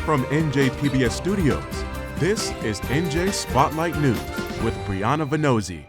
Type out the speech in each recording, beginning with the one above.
From NJ PBS Studios, this is NJ Spotlight News with Brianna Venozzi.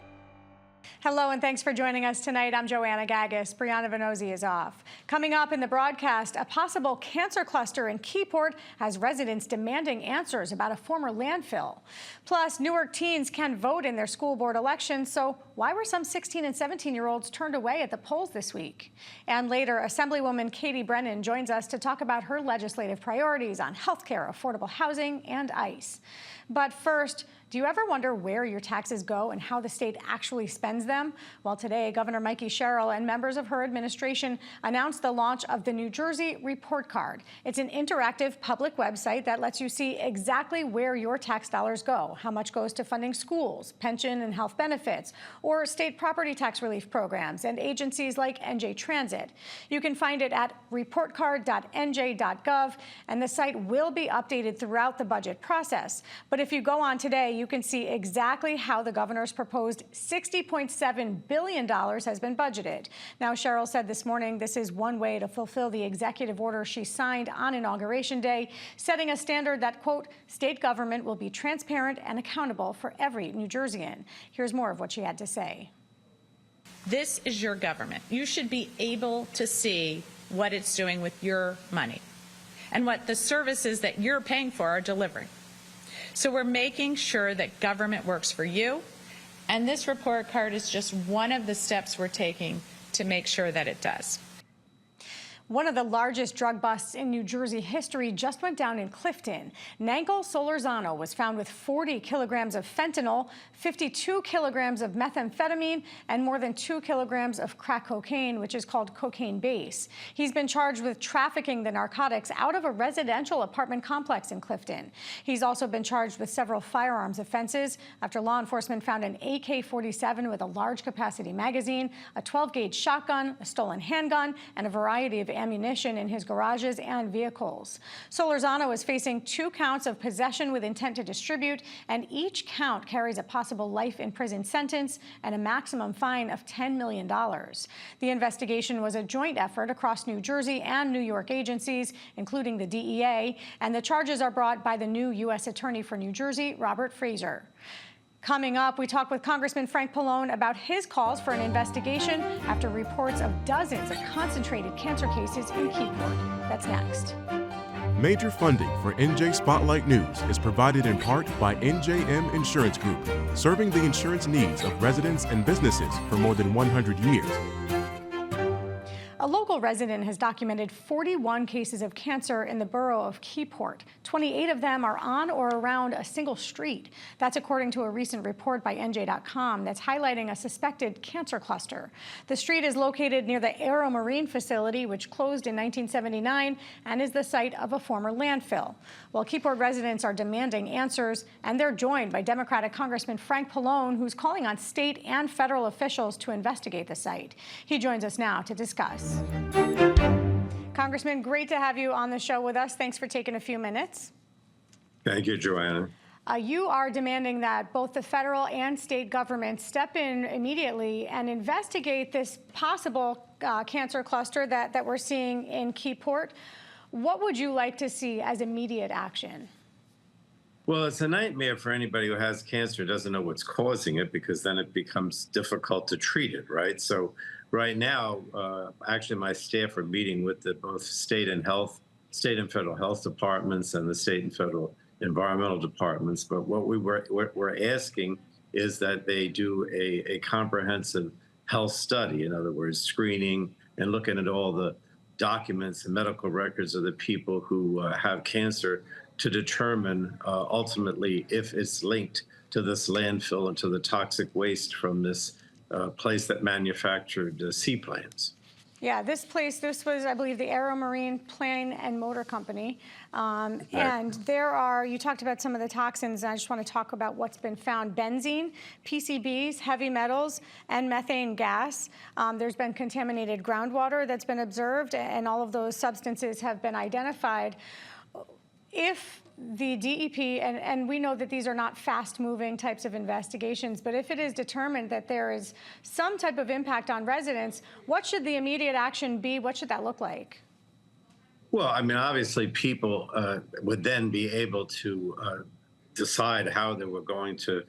Hello and thanks for joining us tonight. I'm Joanna Gagis. Brianna Venozzi is off. Coming up in the broadcast, a possible cancer cluster in Keyport has residents demanding answers about a former landfill. Plus, Newark teens can vote in their school board elections, so why were some 16 and 17-year-olds turned away at the polls this week? And later, Assemblywoman Brennan joins us to talk about her legislative priorities on health care, affordable housing, and ICE. But first, do you ever wonder where your taxes go and how the state actually spends them? Well, today, Governor Sherrill and members of her administration announced the launch of the New Jersey Report Card. It's an interactive public website that lets you see exactly where your tax dollars go, how much goes to funding schools, pension and health benefits, or state property tax relief programs and agencies like NJ Transit. You can find it at reportcard.nj.gov, and the site will be updated throughout the budget process. But if you go on today, you can see exactly how the governor's proposed $60.7 billion has been budgeted. Now, Sherrill said this morning this is one way to fulfill the executive order she signed on Inauguration Day, setting a standard that, quote, state government will be transparent and accountable for every New Jerseyan. Here's more of what she had to say. This is your government. You should be able to see what it's doing with your money and what the services that you're paying for are delivering. So we're making sure that government works for you, and this report card is just one of the steps we're taking to make sure that it does. One of the largest drug busts in New Jersey history just went down in Clifton. Nangle Solorzano was found with 40 kilograms of fentanyl, 52 kilograms of methamphetamine, and more than 2 kilograms of crack cocaine, which is called cocaine base. He's been charged with trafficking the narcotics out of a residential apartment complex in Clifton. He's also been charged with several firearms offenses after law enforcement found an AK-47 with a large capacity magazine, a 12-gauge shotgun, a stolen handgun, and a variety of ammunition in his garages and vehicles. Solorzano is facing 2 counts of possession with intent to distribute, and each count carries a possible life in prison sentence and a maximum fine of $10 million. The investigation was a joint effort across New Jersey and New York agencies, including the DEA, and the charges are brought by the new U.S. Attorney for New Jersey, Robert Fraser. Coming up, we talk with Congressman Frank Pallone about his calls for an investigation after reports of dozens of concentrated cancer cases in Keyport. That's next. Major funding for NJ Spotlight News is provided in part by NJM Insurance Group, serving the insurance needs of residents and businesses for more than 100 years. A local resident has documented 41 cases of cancer in the borough of Keyport. 28 of them are on or around a single street. That's according to a recent report by NJ.com that's highlighting a suspected cancer cluster. The street is located near the Aero Marine facility, which closed in 1979 and is the site of a former landfill. Well, Keyport residents are demanding answers, and they're joined by Democratic Congressman Frank Pallone, who's calling on state and federal officials to investigate the site. He joins us now to discuss. Congressman, great to have you on the show with us. Thanks for taking a few minutes. Thank you, Joanna. You are demanding that both the federal and state governments step in immediately and investigate this possible cancer cluster that we're seeing in Keyport. What would you like to see as immediate action? Well, it's a nightmare for anybody who has cancer, doesn't know what's causing it, because then it becomes difficult to treat it, right? So right now, actually, my staff are meeting with both state and federal health departments and the state and federal environmental departments. But what we're asking is that they do a comprehensive health study, in other words, screening and looking at all the documents and medical records of the people who have cancer to determine ultimately if it's linked to this landfill and to the toxic waste from this place that manufactured seaplanes. Yeah, this was, I believe, the Aero Marine Plane and Motor Company. And there are, you talked about some of the toxins, and I just want to talk about what's been found. Benzene, PCBs, heavy metals, and methane gas. There's been contaminated groundwater that's been observed, and all of those substances have been identified. If the DEP, and we know that these are not fast-moving types of investigations, but if it is determined that there is some type of impact on residents, what should the immediate action be? What should that look like? Well, I mean, obviously, people would then be able to decide how they were going to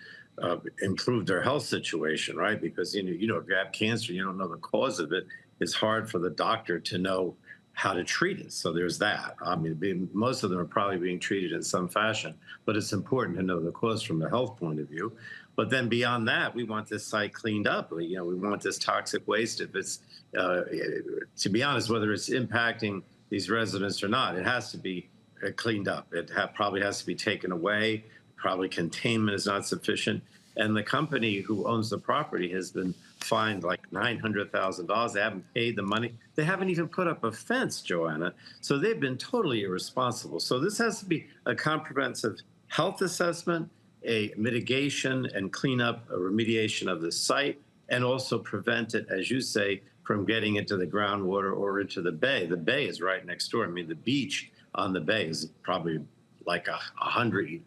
improve their health situation, right? Because if you have cancer, you don't know the cause of it. It's hard for the doctor to know how to treat it. So there's that. I mean, most of them are probably being treated in some fashion, but it's important to know the cause from a health point of view. But then beyond that, we want this site cleaned up. We want this toxic waste. If it's, to be honest, whether it's impacting these residents or not, it has to be cleaned up. It probably has to be taken away. Probably containment is not sufficient. And the company who owns the property has been fined like $900,000. They haven't paid the money. They haven't even put up a fence, Joanna. So they've been totally irresponsible. So this has to be a comprehensive health assessment, a mitigation and cleanup, a remediation of the site, and also prevent it, as you say, from getting into the groundwater or into the bay. The bay is right next door. I mean, the beach on the bay is probably like 100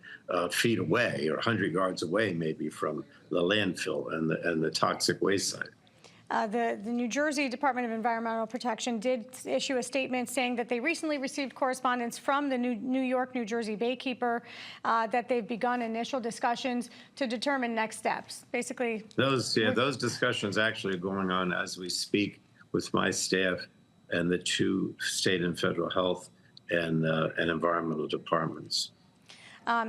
feet away or 100 yards away, maybe, from the landfill and the toxic waste site. The New Jersey Department of Environmental Protection did issue a statement saying that they recently received correspondence from the New York, New Jersey Baykeeper that they've begun initial discussions to determine next steps. Basically, those discussions actually are going on as we speak with my staff and the two state and federal health and environmental departments.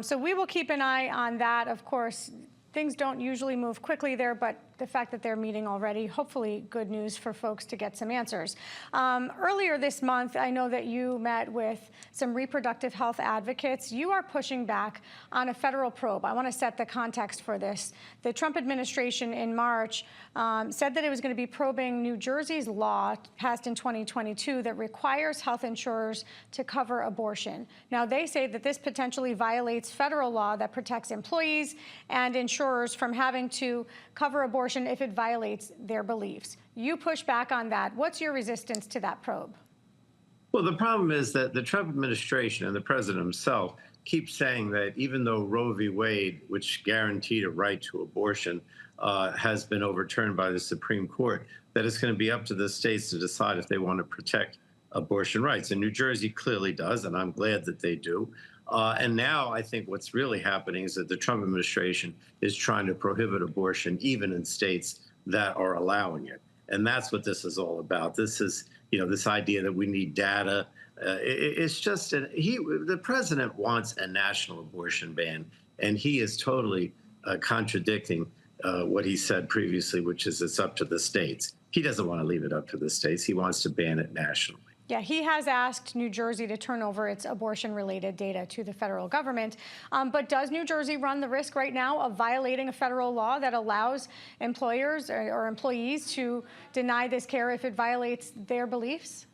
So we will keep an eye on that. Of course, things don't usually move quickly there, but the fact that they're meeting already, hopefully good news for folks to get some answers. Earlier this month, I know that you met with some reproductive health advocates. You are pushing back on a federal probe. I want to set the context for this. The Trump administration in March said that it was going to be probing New Jersey's law passed in 2022 that requires health insurers to cover abortion. Now, they say that this potentially violates federal law that protects employees and insurers from having to cover abortion if it violates their beliefs. You push back on that. What's your resistance to that probe? Well, the problem is that the Trump administration and the president himself keep saying that even though Roe v. Wade, which guaranteed a right to abortion, has been overturned by the Supreme Court, that it's going to be up to the states to decide if they want to protect abortion rights. And New Jersey clearly does, and I'm glad that they do. And now I think what's really happening is that the Trump administration is trying to prohibit abortion even in states that are allowing it. And that's what this is all about. This is, this idea that we need data. It's just, the president wants a national abortion ban, and he is totally contradicting what he said previously, which is it's up to the states. He doesn't want to leave it up to the states. He wants to ban it nationally. Yeah, he has asked New Jersey to turn over its abortion-related data to the federal government. But does New Jersey run the risk right now of violating a federal law that allows employers or employees to deny this care if it violates their beliefs?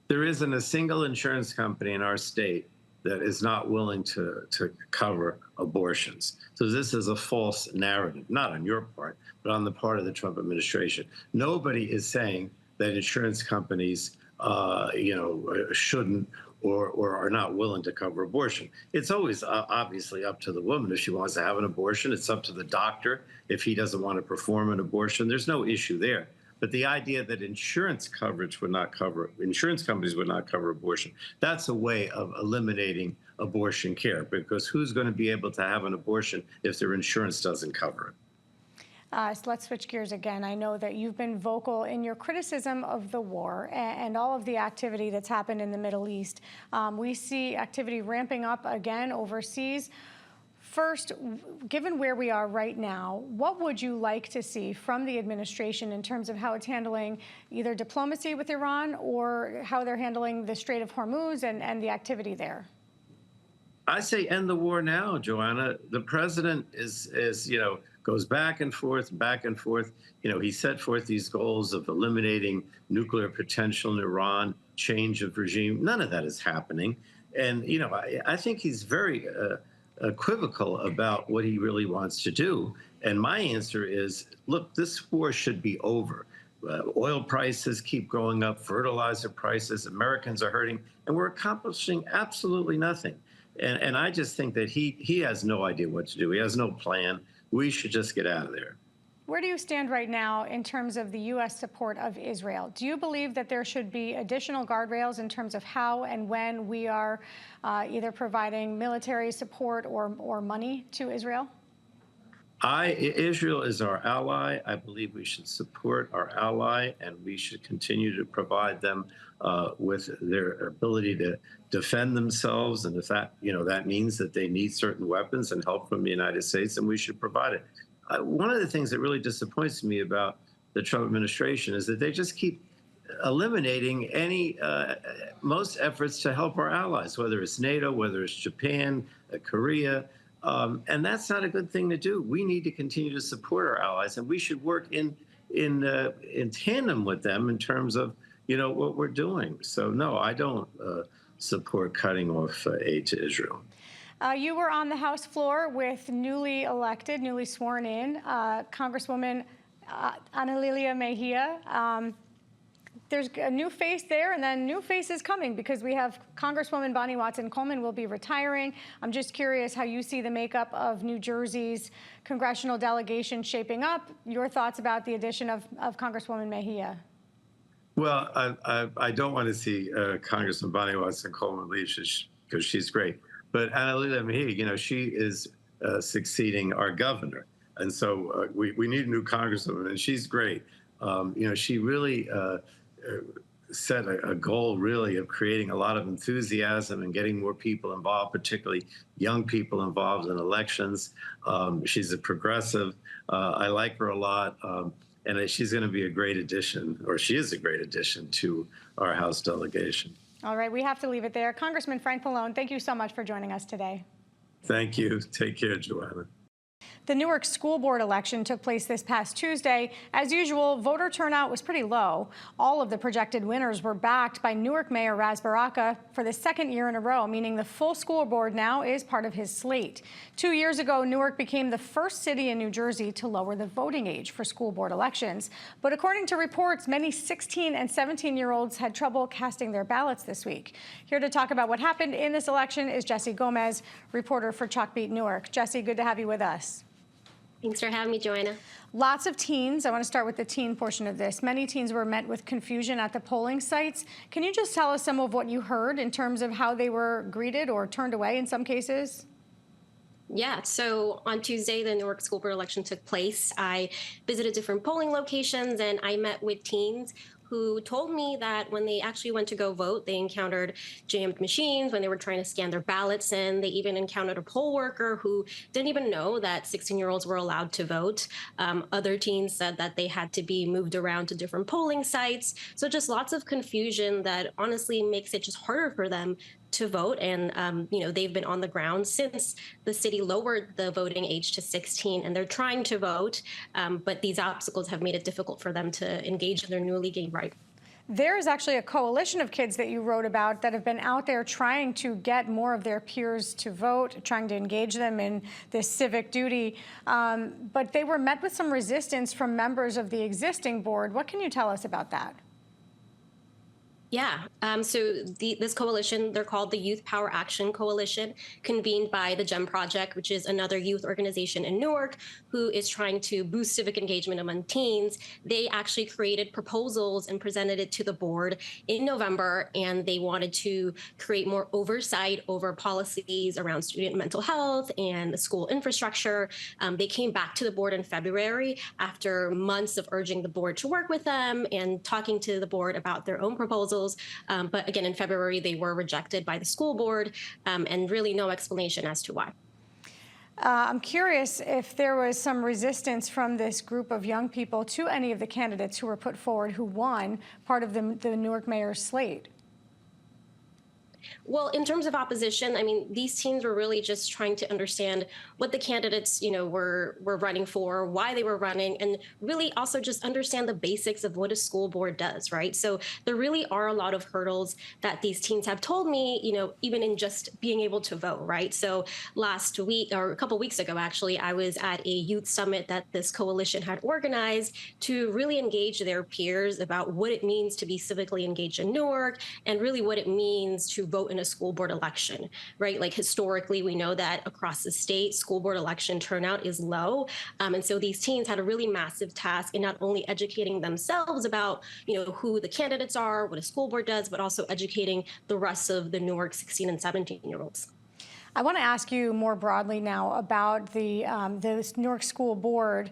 There isn't a single insurance company in our state that is not willing to cover abortions. So this is a false narrative, not on your part, but on the part of the Trump administration. Nobody is saying that insurance companies shouldn't or are not willing to cover abortion. It's always obviously up to the woman if she wants to have an abortion. It's up to the doctor if he doesn't want to perform an abortion. There's no issue there. But the idea that insurance companies would not cover abortion, that's a way of eliminating abortion care, because who's going to be able to have an abortion if their insurance doesn't cover it? So let's switch gears again. I know that you've been vocal in your criticism of the war and all of the activity that's happened in the Middle East. We see activity ramping up again overseas. First, given where we are right now, what would you like to see from the administration in terms of how it's handling either diplomacy with Iran or how they're handling the Strait of Hormuz and the activity there? I say end the war now, Joanna. The president goes back and forth, back and forth. He set forth these goals of eliminating nuclear potential in Iran, change of regime. None of that is happening. And, I think he's very equivocal about what he really wants to do. And my answer is, look, this war should be over. Oil prices keep going up, fertilizer prices, Americans are hurting, and we're accomplishing absolutely nothing. And I just think that he has no idea what to do. He has no plan. We should just get out of there. where do you stand right now in terms of the U.S. support of Israel? Do you believe that there should be additional guardrails in terms of how and when we are either providing military support or money to Israel? Israel is our ally. I believe we should support our ally, and we should continue to provide them with their ability to defend themselves. And if that, that means that they need certain weapons and help from the United States, then we should provide it. One of the things that really disappoints me about the Trump administration is that they just keep eliminating most efforts to help our allies, whether it's NATO, whether it's Japan, Korea. And that's not a good thing to do. We need to continue to support our allies, and we should work in tandem with them in terms of what we're doing. So no, I don't support cutting off aid to Israel. You were on the House floor with newly sworn in Congresswoman Ana Lilia Mejia. There's a new face there, and then new faces coming because we have Congresswoman Bonnie Watson-Coleman will be retiring. I'm just curious how you see the makeup of New Jersey's congressional delegation shaping up. Your thoughts about the addition of Congresswoman Mejia? Well, I don't want to see Congresswoman Bonnie Watson-Coleman leave because she's great. But Ana Lilia Mejia, she is succeeding our governor. And so we need a new congresswoman, and she's great. She really set a goal, really, of creating a lot of enthusiasm and getting more people involved, particularly young people involved in elections. She's a progressive. I like her a lot. And she's going to be a great addition, or she is a great addition to our House delegation. All right, we have to leave it there. Congressman Frank Pallone, thank you so much for joining us today. Thank you. Take care, Joanna. The Newark school board election took place this past Tuesday. As usual, voter turnout was pretty low. All of the projected winners were backed by Newark Mayor Ras Baraka for the second year in a row, meaning the full school board now is part of his slate. 2 years ago, Newark became the first city in New Jersey to lower the voting age for school board elections. But according to reports, many 16 and 17-year-olds had trouble casting their ballots this week. Here to talk about what happened in this election is Jesse Gomez, reporter for Chalkbeat Newark. Jesse, good to have you with us. Thanks for having me, Joanna. Lots of teens. I want to start with the teen portion of this. Many teens were met with confusion at the polling sites. Can you just tell us some of what you heard in terms of how they were greeted or turned away in some cases? Yeah, so on Tuesday, the Newark school board election took place. I visited different polling locations, and I met with teens who told me that when they actually went to go vote, they encountered jammed machines when they were trying to scan their ballots in. They even encountered a poll worker who didn't even know that 16-year-olds were allowed to vote. Other teens said that they had to be moved around to different polling sites. So just lots of confusion that honestly makes it just harder for them to vote. And, they've been on the ground since the city lowered the voting age to 16, and they're trying to vote. But these obstacles have made it difficult for them to engage in their newly gained right. There is actually a coalition of kids that you wrote about that have been out there trying to get more of their peers to vote, trying to engage them in this civic duty. But they were met with some resistance from members of the existing board. What can you tell us about that? Yeah. So this coalition, they're called the Youth Power Action Coalition, convened by the GEM Project, which is another youth organization in Newark, who is trying to boost civic engagement among teens. They actually created proposals and presented it to the board in November, and they wanted to create more oversight over policies around student mental health and the school infrastructure. They came back to the board in February after months of urging the board to work with them and talking to the board about their own proposals. But again, in February, they were rejected by the school board, and really no explanation as to why. I'm curious if there was some resistance from this group of young people to any of the candidates who were put forward who won part of the Newark mayor's slate. Well, in terms of opposition, I mean, these teens were really just trying to understand what the candidates, were running for, why they were running, and really also just understand the basics of what a school board does, right? So there really are a lot of hurdles that these teens have told me, even in just being able to vote, right? So last week, or a couple weeks ago, actually, I was at a youth summit that this coalition had organized to really engage their peers about what it means to be civically engaged in Newark and really what it means to vote in a school board election, right? Like historically, we know that across the state, school board election turnout is low. And so these teens had a really massive task in not only educating themselves about, who the candidates are, what a school board does, but also educating the rest of the Newark 16 and 17-year-olds. I want to ask you more broadly now about the Newark School Board.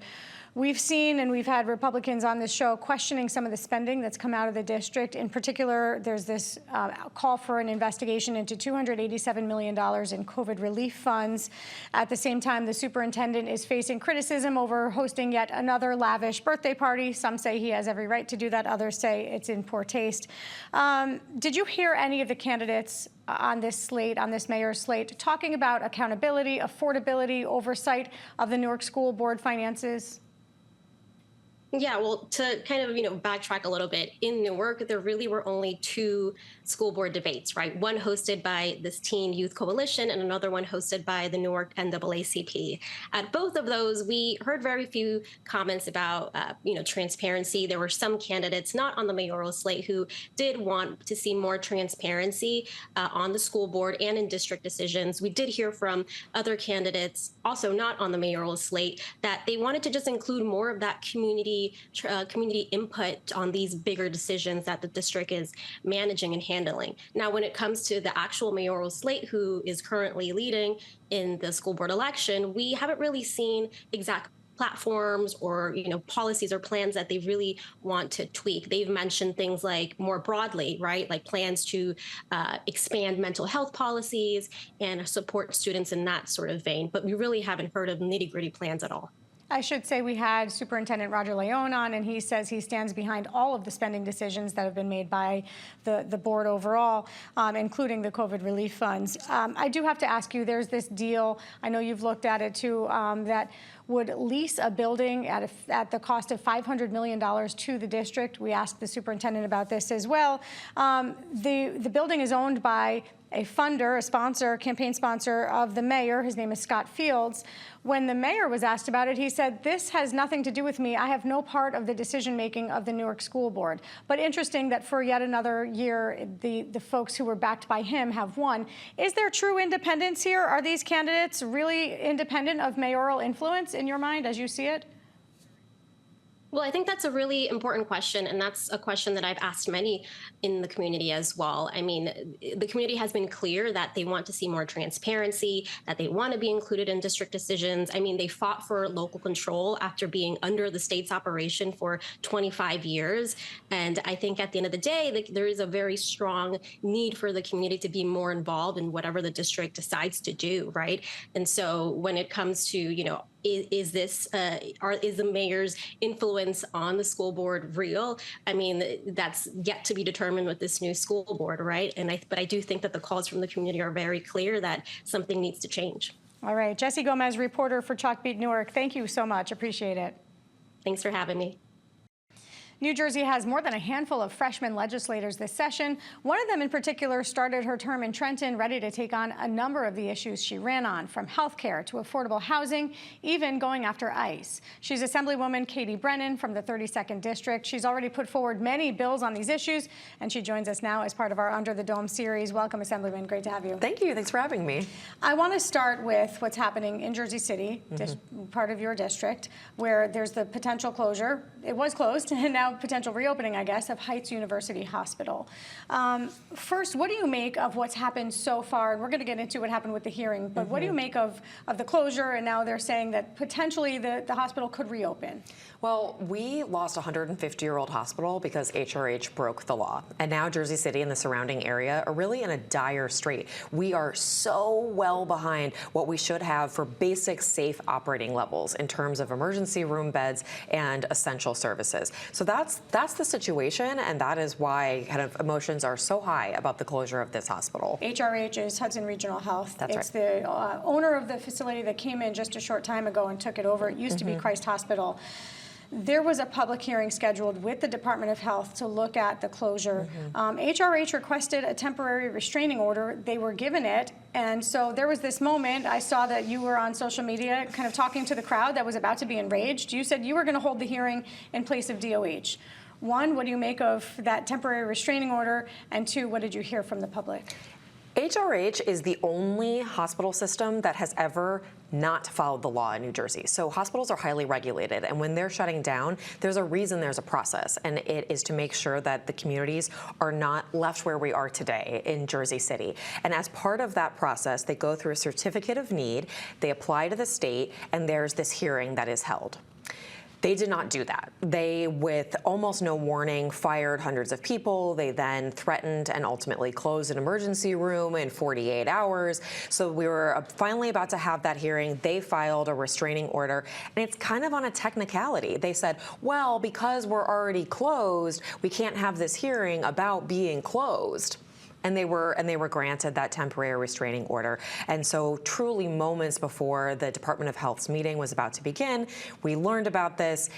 We've seen and we've had Republicans on this show questioning some of the spending that's come out of the district. In particular, there's this call for an investigation into $287 million in COVID relief funds. At the same time, the superintendent is facing criticism over hosting yet another lavish birthday party. Some say he has every right to do that. Others say it's in poor taste. Did you hear any of the candidates on this slate, on this mayor's slate, talking about accountability, affordability, oversight of the Newark School Board finances? Yeah, well, to kind of, backtrack a little bit, in Newark, there really were only two school board debates, right? One hosted by this Teen Youth Coalition and another one hosted by the Newark NAACP. At both of those, we heard very few comments about, transparency. There were some candidates not on the mayoral slate who did want to see more transparency on the school board and in district decisions. We did hear from other candidates, also not on the mayoral slate, that they wanted to just include more of that community input on these bigger decisions that the district is managing and handling. Now, when it comes to the actual mayoral slate, who is currently leading in the school board election, we haven't really seen exact platforms or policies or plans that they really want to tweak. They've mentioned things like more broadly, right, like plans to expand mental health policies and support students in that sort of vein. But we really haven't heard of nitty-gritty plans at all. I should say we had Superintendent Roger Leone on, and he says he stands behind all of the spending decisions that have been made by the board overall, including the COVID relief funds. I do have to ask you, there's this deal, I know you've looked at it too, that would lease a building at the cost of $500 million to the district. We asked the superintendent about this as well. The building is owned by a funder, a sponsor, campaign sponsor of the mayor. His name is Scott Fields. When the mayor was asked about it, he said, "This has nothing to do with me. I have no part of the decision-making of the Newark School Board." But interesting that for yet another year, the folks who were backed by him have won. Is there true independence here? Are these candidates really independent of mayoral influence in your mind, as you see it? Well, I think that's a really important question, and that's a question that I've asked many in the community as well. I mean, the community has been clear that they want to see more transparency, that they want to be included in district decisions. I mean, they fought for local control after being under the state's operation for 25 years. And I think at the end of the day, there is a very strong need for the community to be more involved in whatever the district decides to do, right? And so when it comes to, is the mayor's influence on the school board real? I mean, that's yet to be determined with this new school board, right? But I do think that the calls from the community are very clear that something needs to change. All right, Jessie Gomez, reporter for Chalkbeat Newark. Thank you so much. Appreciate it. Thanks for having me. New Jersey has more than a handful of freshman legislators this session. One of them in particular started her term in Trenton ready to take on a number of the issues she ran on, from health care to affordable housing, even going after ICE. She's Assemblywoman Katie Brennan from the 32nd District. She's already put forward many bills on these issues, and she joins us now as part of our Under the Dome series. Welcome, Assemblywoman. Great to have you. Thank you. Thanks for having me. I want to start with what's happening in Jersey City, part of your district, where there's the potential closure. It was closed, and now potential reopening, I guess, of Heights University Hospital. First, what do you make of what's happened so far? And we're going to get into what happened with the hearing, but what do you make of the closure? And now they're saying that potentially the hospital could reopen. Well, we lost a 150-year-old hospital because HRH broke the law. And now Jersey City and the surrounding area are really in a dire strait. We are so well behind what we should have for basic safe operating levels in terms of emergency room beds and essential services. So that's the situation, and that is why kind of emotions are so high about the closure of this hospital. HRH is Hudson Regional Health. That's it's the owner of the facility that came in just a short time ago and took it over. It used to be Christ Hospital. There was a public hearing scheduled with the Department of Health to look at the closure. HRH requested a temporary restraining order. They were given it. And so there was this moment. I saw that you were on social media kind of talking to the crowd that was about to be enraged. You said you were going to hold the hearing in place of DOH. One, what do you make of that temporary restraining order? And two, what did you hear from the public? HRH is the only hospital system that has ever not followed the law in New Jersey. So hospitals are highly regulated, and when they're shutting down, there's a reason, there's a process, and it is to make sure that the communities are not left where we are today in Jersey City. And as part of that process, they go through a certificate of need, they apply to the state, and there's this hearing that is held. They did not do that. They, with almost no warning, fired hundreds of people. They then threatened and ultimately closed an emergency room in 48 hours. So we were finally about to have that hearing. They filed a restraining order, and it's kind of on a technicality. They said, well, because we're already closed, we can't have this hearing about being closed. And they were granted that temporary restraining order. And so truly moments before the Department of Health's meeting was about to begin, we learned about this.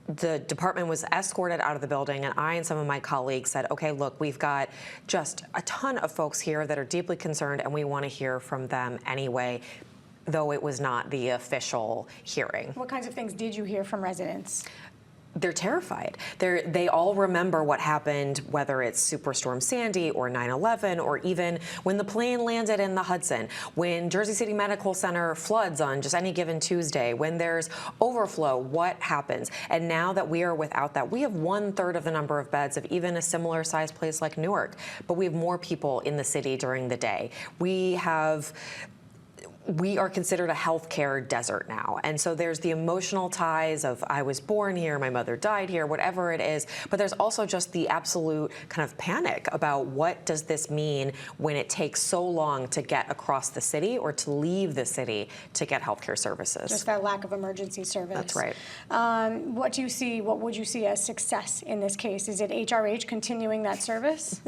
The department was escorted out of the building, and I and some of my colleagues said, okay, look, we've got just a ton of folks here that are deeply concerned, and we want to hear from them anyway, though it was not the official hearing. What kinds of things did you hear from residents? They're terrified. They all remember what happened, whether it's Superstorm Sandy or 9/11, or even when the plane landed in the Hudson, when Jersey City Medical Center floods on just any given Tuesday, when there's overflow, what happens? And now that we are without that, we have 1/3 of the number of beds of even a similar sized place like Newark, but we have more people in the city during the day. We are considered a healthcare desert now. And so there's the emotional ties of I was born here, my mother died here, whatever it is. But there's also just the absolute kind of panic about what does this mean when it takes so long to get across the city or to leave the city to get healthcare services. Just that lack of emergency service. That's right. What would you see as success in this case? Is it HRH continuing that service?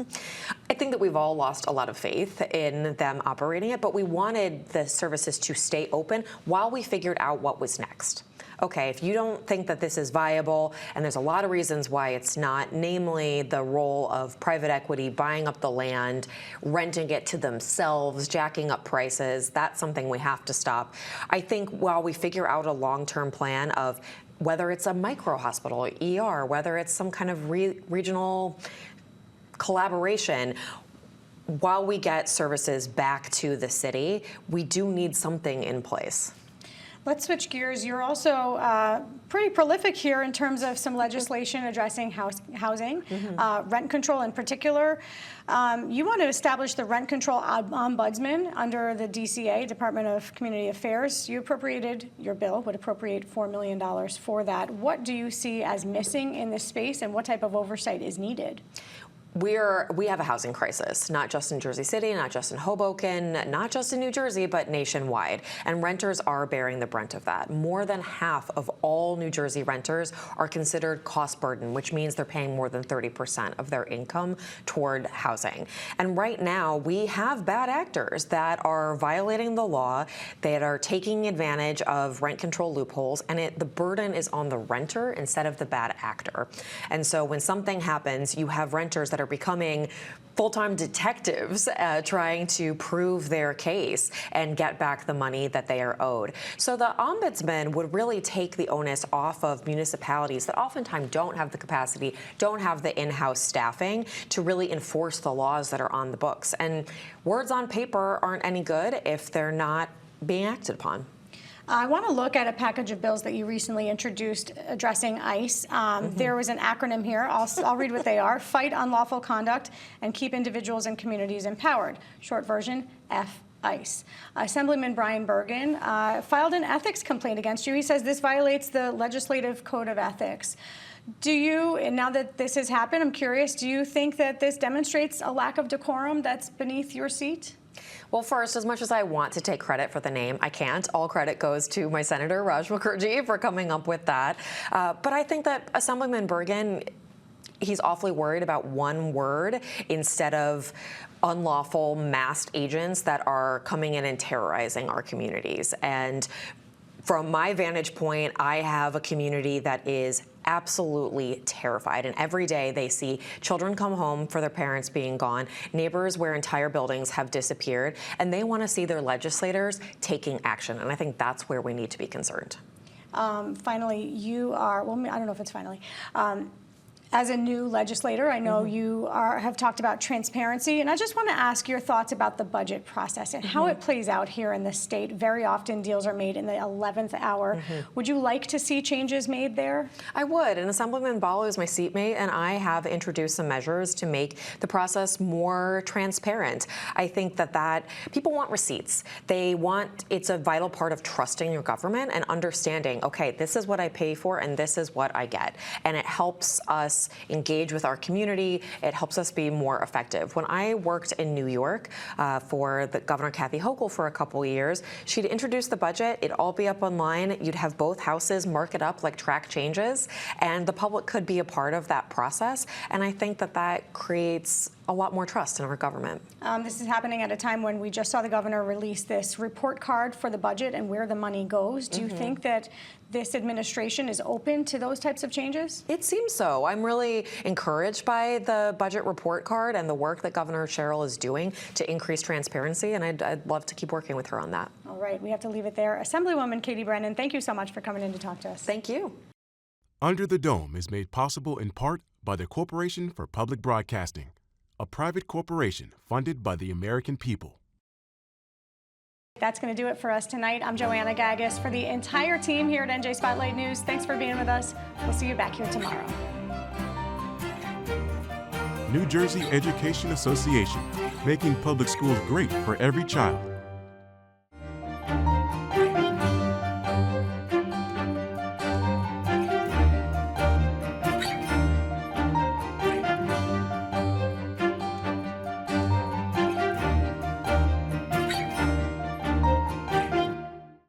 I think that we've all lost a lot of faith in them operating it, but we wanted the services to stay open while we figured out what was next. Okay, if you don't think that this is viable, and there's a lot of reasons why it's not, namely the role of private equity buying up the land, renting it to themselves, jacking up prices, that's something we have to stop. I think while we figure out a long-term plan of whether it's a micro hospital, ER, whether it's some kind of regional collaboration, while we get services back to the city, we do need something in place. Let's switch gears. You're also pretty prolific here in terms of some legislation addressing housing, rent control in particular. You want to establish the rent control ombudsman under the DCA, Department of Community Affairs. Your bill would appropriate $4 million for that. What do you see as missing in this space, and what type of oversight is needed? We have a housing crisis, not just in Jersey City, not just in Hoboken, not just in New Jersey, but nationwide. And renters are bearing the brunt of that. More than half of all New Jersey renters are considered cost burden, which means they're paying more than 30% of their income toward housing. And right now, we have bad actors that are violating the law, that are taking advantage of rent control loopholes, and the burden is on the renter instead of the bad actor. And so when something happens, you have renters that are becoming full-time detectives trying to prove their case and get back the money that they are owed. So the ombudsman would really take the onus off of municipalities that oftentimes don't have the capacity, don't have the in-house staffing to really enforce the laws that are on the books. And words on paper aren't any good if they're not being acted upon. I want to look at a package of bills that you recently introduced addressing ICE. There was an acronym here. I'll read what they are. Fight unlawful conduct and keep individuals and communities empowered. Short version, ICE. Assemblyman Brian Bergen filed an ethics complaint against you. He says this violates the legislative code of ethics. And now that this has happened, I'm curious, do you think that this demonstrates a lack of decorum that's beneath your seat? Well, first, as much as I want to take credit for the name, I can't. All credit goes to my Senator Raj Mukherjee for coming up with that. But I think that Assemblyman Bergen, he's awfully worried about one word instead of unlawful masked agents that are coming in and terrorizing our communities. And from my vantage point, I have a community that is absolutely terrified. And every day they see children come home for their parents being gone, neighbors where entire buildings have disappeared, and they want to see their legislators taking action. And I think that's where we need to be concerned. Finally, you are, well, I don't know if it's finally. As a new legislator, I know you have talked about transparency, and I just want to ask your thoughts about the budget process and how it plays out here in the state. Very often deals are made in the 11th hour. Would you like to see changes made there? I would, and Assemblywoman Brennan is my seatmate, and I have introduced some measures to make the process more transparent. I think that people want receipts. It's a vital part of trusting your government and understanding, okay, this is what I pay for and this is what I get. And it helps us engage with our community. It helps us be more effective. When I worked in New York for the Governor Kathy Hochul for a couple of years, she'd introduce the budget. It'd all be up online. You'd have both houses mark it up like track changes, and the public could be a part of that process. And I think that creates a lot more trust in our government. This is happening at a time when we just saw the governor release this report card for the budget and where the money goes. Do you think that this administration is open to those types of changes? It seems so. I'm really encouraged by the budget report card and the work that Governor Sherrill is doing to increase transparency, and I'd love to keep working with her on that. All right, we have to leave it there. Assemblywoman Katie Brennan, thank you so much for coming in to talk to us. Thank you. Under the Dome is made possible in part by the Corporation for Public Broadcasting, a private corporation funded by the American people. That's going to do it for us tonight. I'm Joanna Gagis. For the entire team here at NJ Spotlight News, thanks for being with us. We'll see you back here tomorrow. New Jersey Education Association, making public schools great for every child.